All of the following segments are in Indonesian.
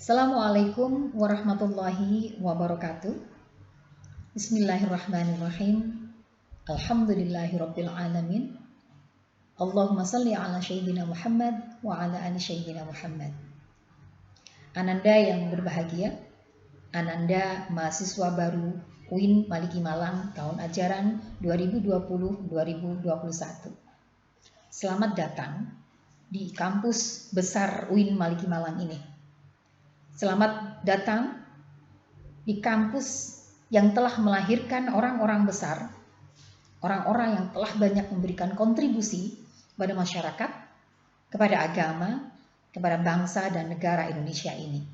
Assalamualaikum warahmatullahi wabarakatuh. Bismillahirrahmanirrahim. Alhamdulillahirabbil alamin. Allahumma shalli ala sayyidina Muhammad wa ala ali sayyidina Muhammad. Ananda yang berbahagia, Ananda mahasiswa baru UIN Maliki Malang tahun ajaran 2020-2021. Selamat datang di kampus besar UIN Maliki Malang ini. Selamat datang di kampus yang telah melahirkan orang-orang besar, orang-orang yang telah banyak memberikan kontribusi pada masyarakat, kepada agama, kepada bangsa dan negara Indonesia ini.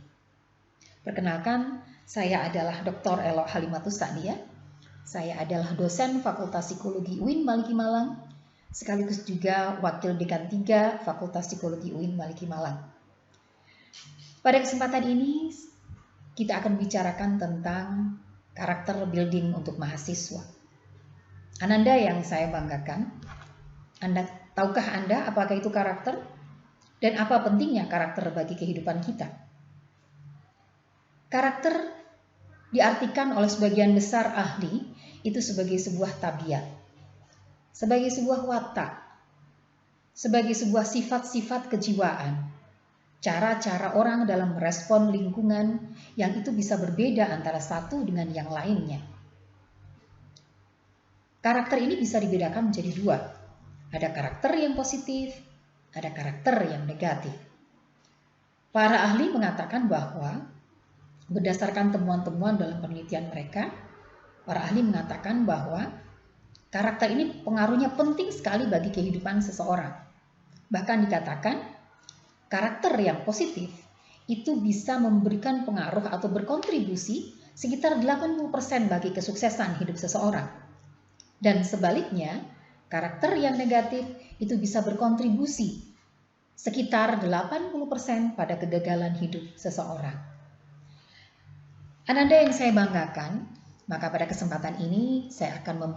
Perkenalkan, saya adalah Dr. Elok Halimatus Sa'diyah. Saya adalah dosen Fakultas Psikologi UIN Maliki Malang, sekaligus juga Wakil Dekan 3 Fakultas Psikologi UIN Maliki Malang. Pada kesempatan ini, kita akan bicarakan tentang karakter building untuk mahasiswa. Ananda yang saya banggakan, tahukah Anda apakah itu karakter? Dan apa pentingnya karakter bagi kehidupan kita? Karakter diartikan oleh sebagian besar ahli itu sebagai sebuah tabiat, sebagai sebuah watak, sebagai sebuah sifat-sifat kejiwaan, cara-cara orang dalam merespon lingkungan yang itu bisa berbeda antara satu dengan yang lainnya. Karakter ini bisa dibedakan menjadi dua. Ada karakter yang positif, ada karakter yang negatif. Para ahli mengatakan bahwa berdasarkan temuan-temuan dalam penelitian mereka, para ahli mengatakan bahwa karakter ini pengaruhnya penting sekali bagi kehidupan seseorang. Bahkan dikatakan karakter yang positif itu bisa memberikan pengaruh atau berkontribusi sekitar 80% bagi kesuksesan hidup seseorang. Dan sebaliknya, karakter yang negatif itu bisa berkontribusi sekitar 80% pada kegagalan hidup seseorang. Ananda yang saya banggakan, maka pada kesempatan ini saya akan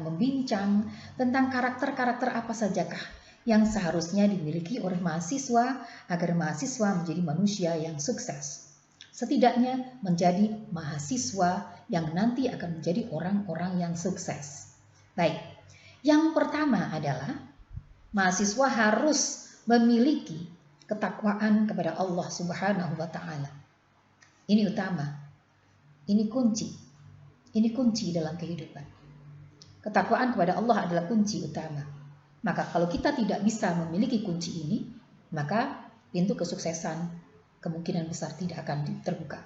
membincang tentang karakter-karakter apa sajakah yang seharusnya dimiliki oleh mahasiswa agar mahasiswa menjadi manusia yang sukses. Setidaknya menjadi mahasiswa yang nanti akan menjadi orang-orang yang sukses. Baik, yang pertama adalah mahasiswa harus memiliki ketakwaan kepada Allah Subhanahu wa Ta'ala. Ini utama, ini kunci dalam kehidupan. Ketakwaan kepada Allah adalah kunci utama. Maka kalau kita tidak bisa memiliki kunci ini, maka pintu kesuksesan kemungkinan besar tidak akan terbuka.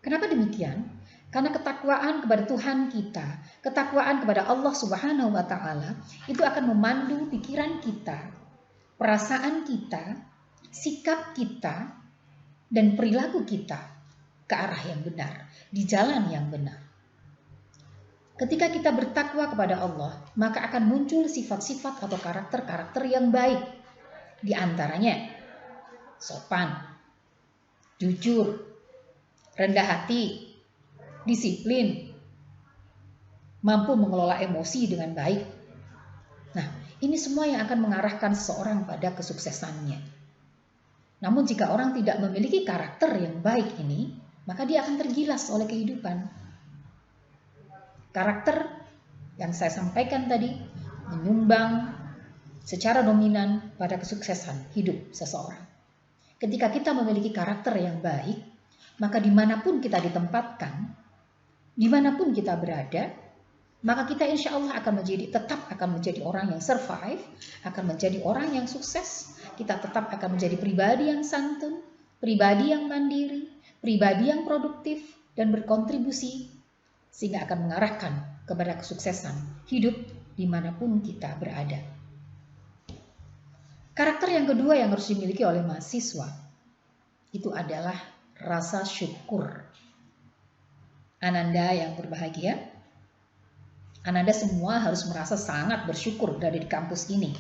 Kenapa demikian? Karena ketakwaan kepada Tuhan kita, ketakwaan kepada Allah Subhanahu wa Ta'ala itu akan memandu pikiran kita, perasaan kita, sikap kita, dan perilaku kita ke arah yang benar, di jalan yang benar. Ketika kita bertakwa kepada Allah, maka akan muncul sifat-sifat atau karakter-karakter yang baik. Di antaranya, sopan, jujur, rendah hati, disiplin, mampu mengelola emosi dengan baik. Nah, ini semua yang akan mengarahkan seseorang pada kesuksesannya. Namun jika orang tidak memiliki karakter yang baik ini, maka dia akan tergilas oleh kehidupan. Karakter yang saya sampaikan tadi menyumbang secara dominan pada kesuksesan hidup seseorang. Ketika kita memiliki karakter yang baik, maka dimanapun kita ditempatkan, dimanapun kita berada, maka kita insya Allah tetap akan menjadi orang yang survive, akan menjadi orang yang sukses. Kita tetap akan menjadi pribadi yang santun, pribadi yang mandiri, pribadi yang produktif dan berkontribusi, sehingga akan mengarahkan kepada kesuksesan hidup dimanapun kita berada. Karakter yang kedua yang harus dimiliki oleh mahasiswa itu adalah rasa syukur. Ananda yang berbahagia, Ananda semua harus merasa sangat bersyukur berada di kampus ini.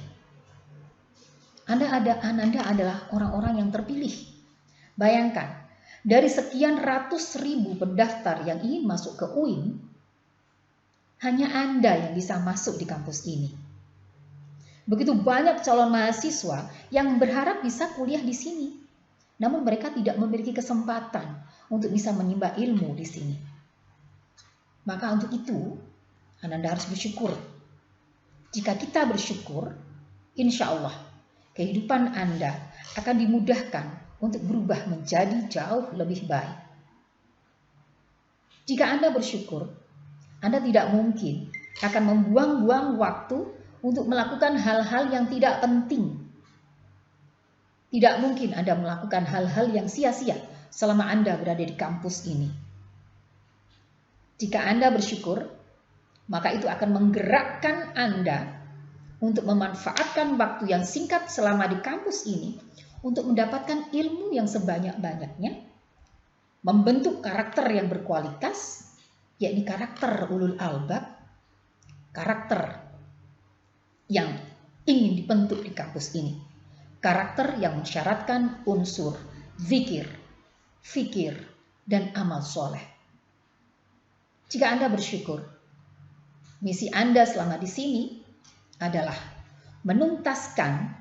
Ananda adalah orang-orang yang terpilih. Bayangkan, dari sekian ratus ribu pendaftar yang ingin masuk ke UIN, hanya Anda yang bisa masuk di kampus ini. Begitu banyak calon mahasiswa yang berharap bisa kuliah di sini. namun mereka tidak memiliki kesempatan untuk bisa menimba ilmu di sini. Maka untuk itu, Ananda harus bersyukur. Jika kita bersyukur, insya Allah kehidupan Anda akan dimudahkan untuk berubah menjadi jauh lebih baik. Jika Anda bersyukur, Anda tidak mungkin akan membuang-buang waktu untuk melakukan hal-hal yang tidak penting. Tidak mungkin Anda melakukan hal-hal yang sia-sia selama Anda berada di kampus ini. Jika Anda bersyukur, maka itu akan menggerakkan Anda untuk memanfaatkan waktu yang singkat selama di kampus ini untuk mendapatkan ilmu yang sebanyak-banyaknya, membentuk karakter yang berkualitas, yakni karakter ulul albab, karakter yang ingin dibentuk di kampus ini, karakter yang mensyaratkan unsur zikir, fikir, dan amal soleh. Jika Anda bersyukur, misi Anda selama di sini adalah menuntaskan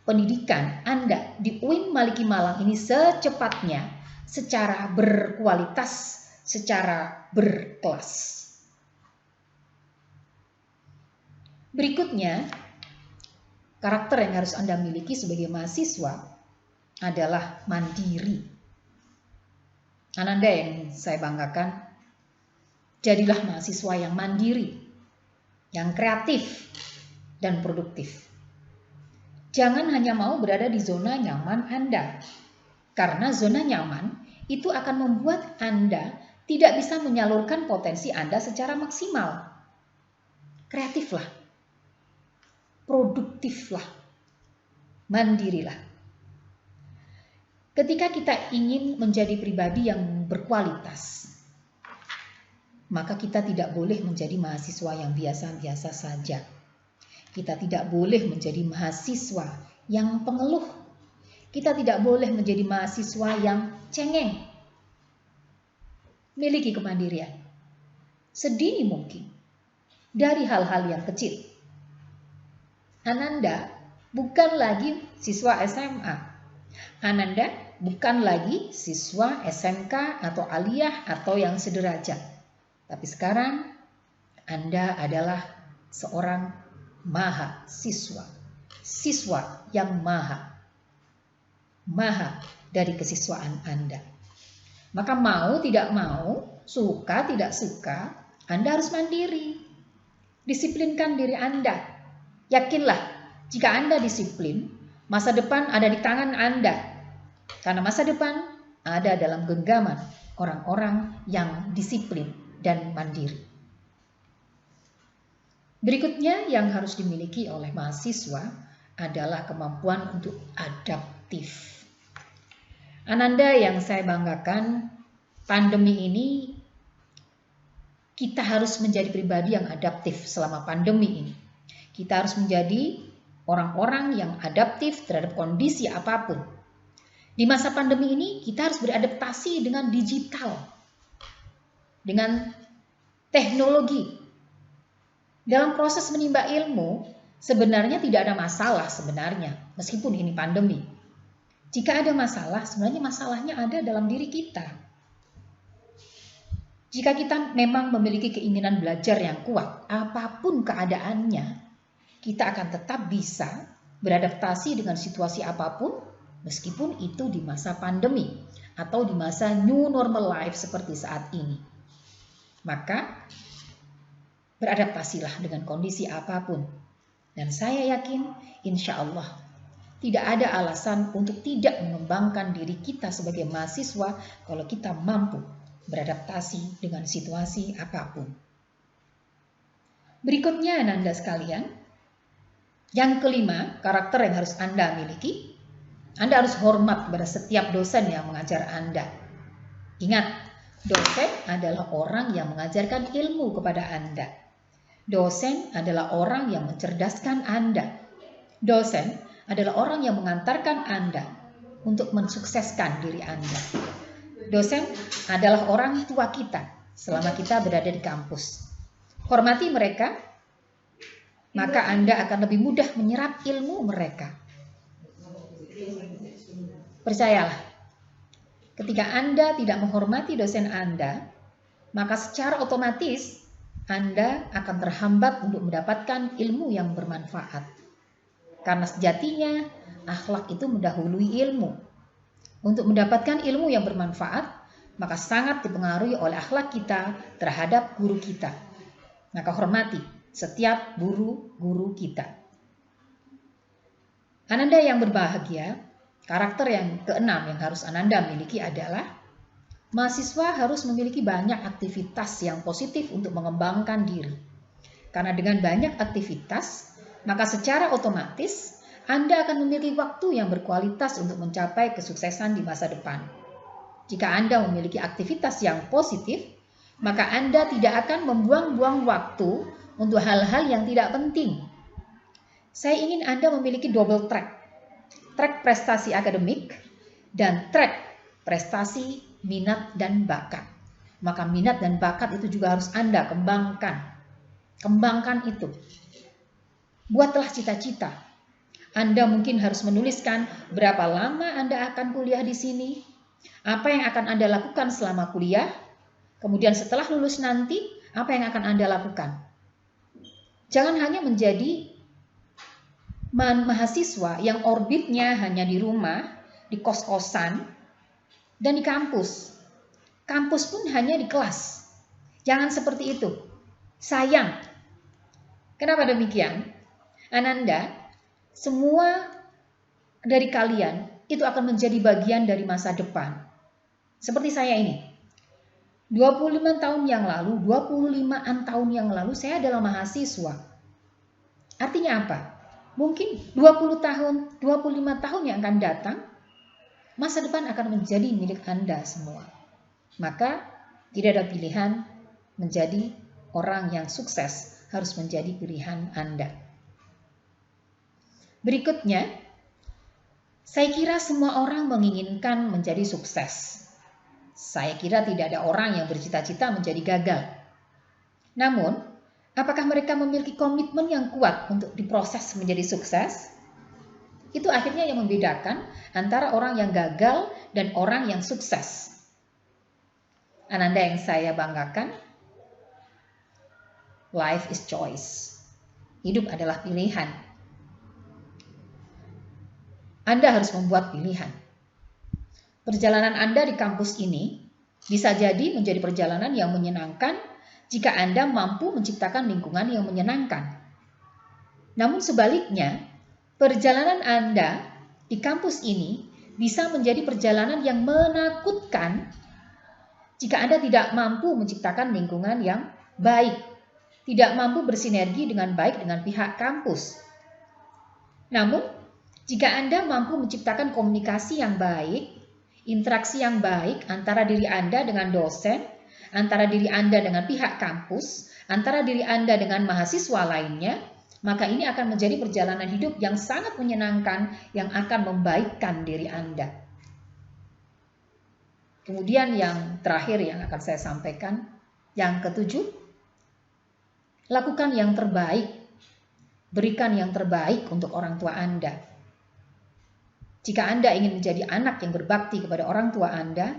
pendidikan Anda di UIN Maliki Malang ini secepatnya, secara berkualitas, secara berkelas. Berikutnya, karakter yang harus Anda miliki sebagai mahasiswa adalah mandiri. Ananda yang saya banggakan, jadilah mahasiswa yang mandiri, yang kreatif, dan produktif. Jangan hanya mau berada di zona nyaman Anda, karena zona nyaman itu akan membuat Anda tidak bisa menyalurkan potensi Anda secara maksimal. Kreatiflah, produktiflah, mandirilah. Ketika kita ingin menjadi pribadi yang berkualitas, maka kita tidak boleh menjadi mahasiswa yang biasa-biasa saja. Kita tidak boleh menjadi mahasiswa yang pengeluh. Kita tidak boleh menjadi mahasiswa yang cengeng. Miliki kemandirian sedini mungkin dari hal-hal yang kecil. Ananda bukan lagi siswa SMA. Ananda bukan lagi siswa SMK atau aliyah atau yang sederajat. Tapi sekarang Anda adalah seorang mahasiswa, siswa yang maha dari kesiswaan Anda. Maka mau tidak mau, suka tidak suka, Anda harus mandiri. Disiplinkan diri Anda. Yakinlah, jika Anda disiplin, masa depan ada di tangan Anda. Karena masa depan ada dalam genggaman orang-orang yang disiplin dan mandiri. Berikutnya yang harus dimiliki oleh mahasiswa adalah kemampuan untuk adaptif. Ananda yang saya banggakan, pandemi ini kita harus menjadi pribadi yang adaptif selama pandemi ini. Kita harus menjadi orang-orang yang adaptif terhadap kondisi apapun. Di masa pandemi ini kita harus beradaptasi dengan digital, dengan teknologi. Dalam proses menimba ilmu, sebenarnya tidak ada masalah sebenarnya, meskipun ini pandemi. Jika ada masalah, sebenarnya masalahnya ada dalam diri kita. Jika kita memang memiliki keinginan belajar yang kuat, apapun keadaannya, kita akan tetap bisa beradaptasi dengan situasi apapun, meskipun itu di masa pandemi atau di masa new normal life seperti saat ini. Maka beradaptasilah dengan kondisi apapun. Dan saya yakin, insya Allah, tidak ada alasan untuk tidak mengembangkan diri kita sebagai mahasiswa kalau kita mampu beradaptasi dengan situasi apapun. Berikutnya, Ananda sekalian, yang kelima, karakter yang harus Anda miliki. Anda harus hormat kepada setiap dosen yang mengajar Anda. Ingat, dosen adalah orang yang mengajarkan ilmu kepada Anda. Dosen adalah orang yang mencerdaskan Anda. Dosen adalah orang yang mengantarkan Anda untuk mensukseskan diri Anda. Dosen adalah orang tua kita selama kita berada di kampus. Hormati mereka, maka Anda akan lebih mudah menyerap ilmu mereka. Percayalah, Ketika Anda tidak menghormati dosen Anda, maka secara otomatis Anda akan terhambat untuk mendapatkan ilmu yang bermanfaat. Karena sejatinya akhlak itu mendahului ilmu. Untuk mendapatkan ilmu yang bermanfaat, maka sangat dipengaruhi oleh akhlak kita terhadap guru kita. Maka hormati setiap guru-guru kita. Ananda yang berbahagia, karakter yang keenam yang harus Ananda miliki adalah mahasiswa harus memiliki banyak aktivitas yang positif untuk mengembangkan diri. Karena dengan banyak aktivitas, maka secara otomatis Anda akan memiliki waktu yang berkualitas untuk mencapai kesuksesan di masa depan. Jika Anda memiliki aktivitas yang positif, maka Anda tidak akan membuang-buang waktu untuk hal-hal yang tidak penting. Saya ingin Anda memiliki double track. Track prestasi akademik dan track prestasi minat dan bakat. Maka minat dan bakat itu juga harus Anda kembangkan. Kembangkan itu. Buatlah cita-cita. Anda mungkin harus menuliskan berapa lama Anda akan kuliah di sini, apa yang akan Anda lakukan selama kuliah, kemudian setelah lulus nanti, apa yang akan Anda lakukan. Jangan hanya menjadi mahasiswa yang orbitnya hanya di rumah, di kos-kosan, dan di kampus. Kampus pun hanya di kelas. Jangan seperti itu. Sayang. Kenapa demikian? Ananda, semua dari kalian itu akan menjadi bagian dari masa depan. Seperti saya ini. 25 tahun yang lalu, 25-an tahun yang lalu saya adalah mahasiswa. Artinya apa? Mungkin 20 tahun, 25 tahun yang akan datang, masa depan akan menjadi milik Anda semua. Maka tidak ada pilihan menjadi orang yang sukses, harus menjadi pilihan Anda. Berikutnya, saya kira semua orang menginginkan menjadi sukses. Saya kira tidak ada orang yang bercita-cita menjadi gagal. Namun, apakah mereka memiliki komitmen yang kuat untuk diproses menjadi sukses? Itu akhirnya yang membedakan antara orang yang gagal dan orang yang sukses. Ananda yang saya banggakan, life is choice. Hidup adalah pilihan. Anda harus membuat pilihan. Perjalanan Anda di kampus ini bisa jadi menjadi perjalanan yang menyenangkan jika Anda mampu menciptakan lingkungan yang menyenangkan. Namun sebaliknya, perjalanan Anda di kampus ini bisa menjadi perjalanan yang menakutkan jika Anda tidak mampu menciptakan lingkungan yang baik, tidak mampu bersinergi dengan baik dengan pihak kampus. Namun, jika Anda mampu menciptakan komunikasi yang baik, interaksi yang baik antara diri Anda dengan dosen, antara diri Anda dengan pihak kampus, antara diri Anda dengan mahasiswa lainnya, maka ini akan menjadi perjalanan hidup yang sangat menyenangkan yang akan membaikkan diri Anda. Kemudian yang terakhir yang akan saya sampaikan, yang ketujuh, lakukan yang terbaik, berikan yang terbaik untuk orang tua Anda. Jika Anda ingin menjadi anak yang berbakti kepada orang tua Anda,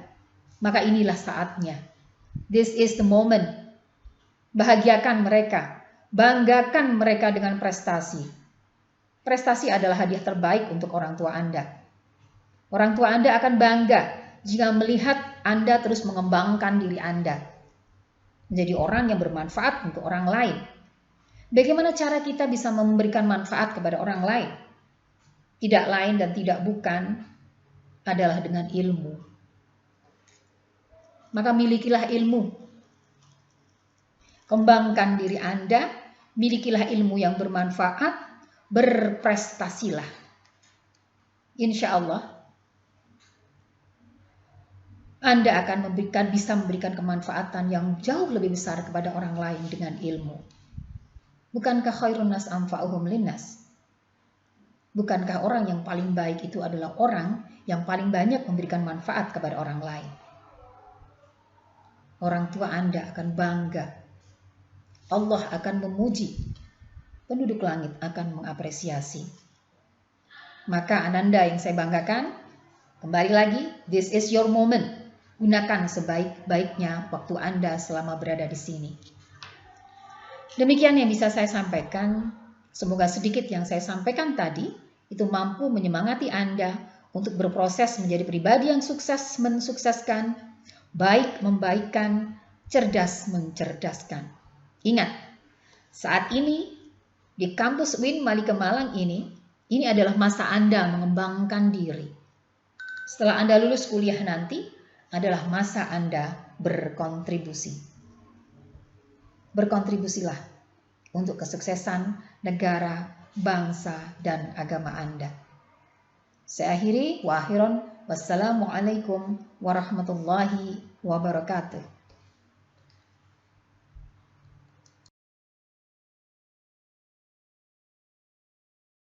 maka inilah saatnya. This is the moment. Bahagiakan mereka. Banggakan mereka dengan prestasi. Prestasi adalah hadiah terbaik untuk orang tua Anda. Orang tua Anda akan bangga jika melihat Anda terus mengembangkan diri Anda. Menjadi orang yang bermanfaat untuk orang lain. Bagaimana cara kita bisa memberikan manfaat kepada orang lain? Tidak lain dan tidak bukan adalah dengan ilmu. Maka milikilah ilmu. Kembangkan diri Anda, milikilah ilmu yang bermanfaat, berprestasilah. Insya Allah, Anda akan bisa memberikan kemanfaatan yang jauh lebih besar kepada orang lain dengan ilmu. Bukankah khairun nas anfa'uhum linnas? Bukankah orang yang paling baik itu adalah orang yang paling banyak memberikan manfaat kepada orang lain? Orang tua Anda akan bangga. Allah akan memuji. Penduduk langit akan mengapresiasi. Maka Ananda yang saya banggakan, Kembali lagi, this is your moment. Gunakan sebaik-baiknya waktu Anda selama berada di sini. Demikian yang bisa saya sampaikan. Semoga sedikit yang saya sampaikan tadi itu mampu menyemangati Anda untuk berproses menjadi pribadi yang sukses mensukseskan, baik membaikkan, cerdas mencerdaskan. Ingat, saat ini di kampus UIN Malika Malang ini adalah masa Anda mengembangkan diri. Setelah Anda lulus kuliah nanti adalah masa Anda berkontribusi. Berkontribusilah untuk kesuksesan negara, bangsa, dan agama Anda. Saya akhiri, wa akhiran, wassalamualaikum warahmatullahi wabarakatuh.